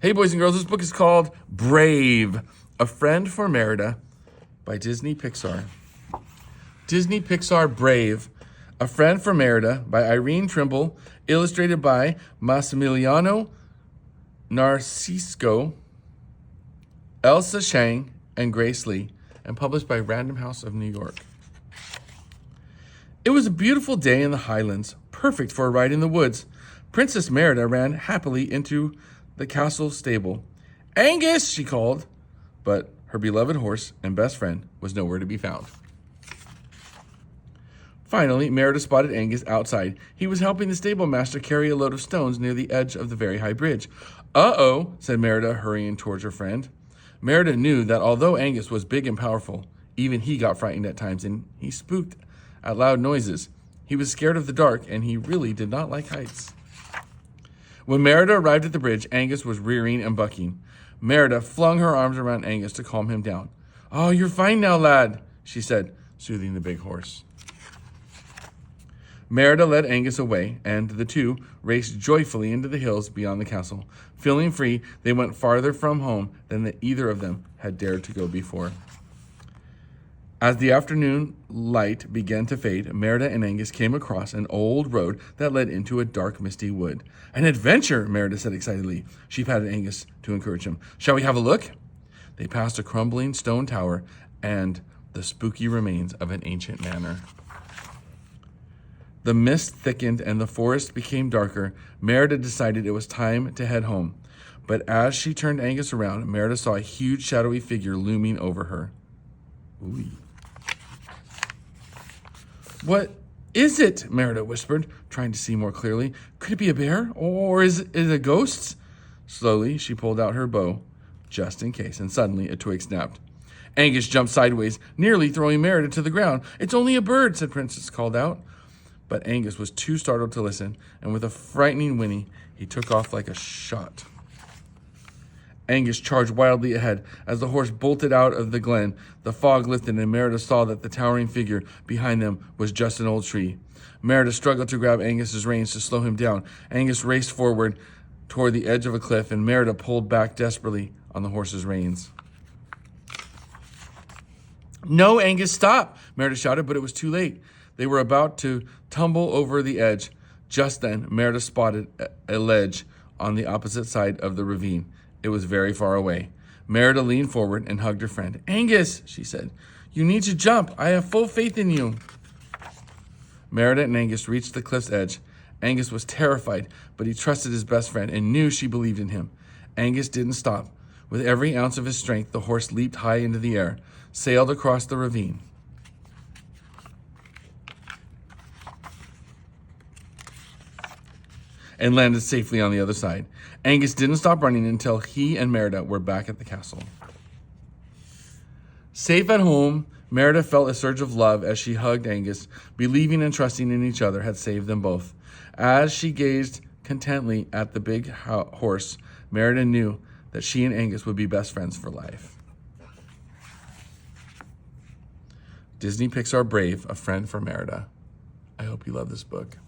Hey, boys and girls, this book is called Brave, A Friend for Merida by Disney Pixar. Disney Pixar Brave, A Friend for Merida by Irene Trimble, illustrated by Massimiliano Narcisco, Elsa Shang, and Grace Lee, and published by Random House of New York. It was a beautiful day in the Highlands, perfect for a ride in the woods. Princess Merida ran happily into the castle stable. "Angus!" she called, but her beloved horse and best friend was nowhere to be found. Finally, Merida spotted Angus outside. He was helping the stable master carry a load of stones near the edge of the very high bridge. "Uh-oh," said Merida, hurrying towards her friend. Merida knew that although Angus was big and powerful, even he got frightened at times, and he spooked at loud noises. He was scared of the dark, and he really did not like heights. When Merida arrived at the bridge, Angus was rearing and bucking. Merida flung her arms around Angus to calm him down. "Oh, you're fine now, lad," she said, soothing the big horse. Merida led Angus away, and the two raced joyfully into the hills beyond the castle. Feeling free, they went farther from home than either of them had dared to go before. As the afternoon light began to fade, Merida and Angus came across an old road that led into a dark, misty wood. "An adventure," Merida said excitedly. She patted Angus to encourage him. "Shall we have a look?" They passed a crumbling stone tower and the spooky remains of an ancient manor. The mist thickened and the forest became darker. Merida decided it was time to head home. But as she turned Angus around, Merida saw a huge shadowy figure looming over her. Ooh. "What is it?" Merida whispered, trying to see more clearly. "Could it be a bear? Or is it a ghost?" Slowly, she pulled out her bow, just in case, and suddenly a twig snapped. Angus jumped sideways, nearly throwing Merida to the ground. "It's only a bird," said Princess called out. But Angus was too startled to listen, and with a frightening whinny, he took off like a shot. Angus charged wildly ahead. As the horse bolted out of the glen, the fog lifted, and Merida saw that the towering figure behind them was just an old tree. Merida struggled to grab Angus's reins to slow him down. Angus raced forward toward the edge of a cliff, and Merida pulled back desperately on the horse's reins. "No, Angus, stop!" Merida shouted, but it was too late. They were about to tumble over the edge. Just then, Merida spotted a ledge on the opposite side of the ravine. It was very far away. Merida leaned forward and hugged her friend. "Angus," she said, "you need to jump. I have full faith in you." Merida and Angus reached the cliff's edge. Angus was terrified, but he trusted his best friend and knew she believed in him. Angus didn't stop. With every ounce of his strength, the horse leaped high into the air, sailed across the ravine, and landed safely on the other side. Angus didn't stop running until he and Merida were back at the castle. Safe at home, Merida felt a surge of love as she hugged Angus. Believing and trusting in each other had saved them both. As she gazed contently at the big horse, Merida knew that she and Angus would be best friends for life. Disney Pixar Brave, A Friend for Merida. I hope you love this book.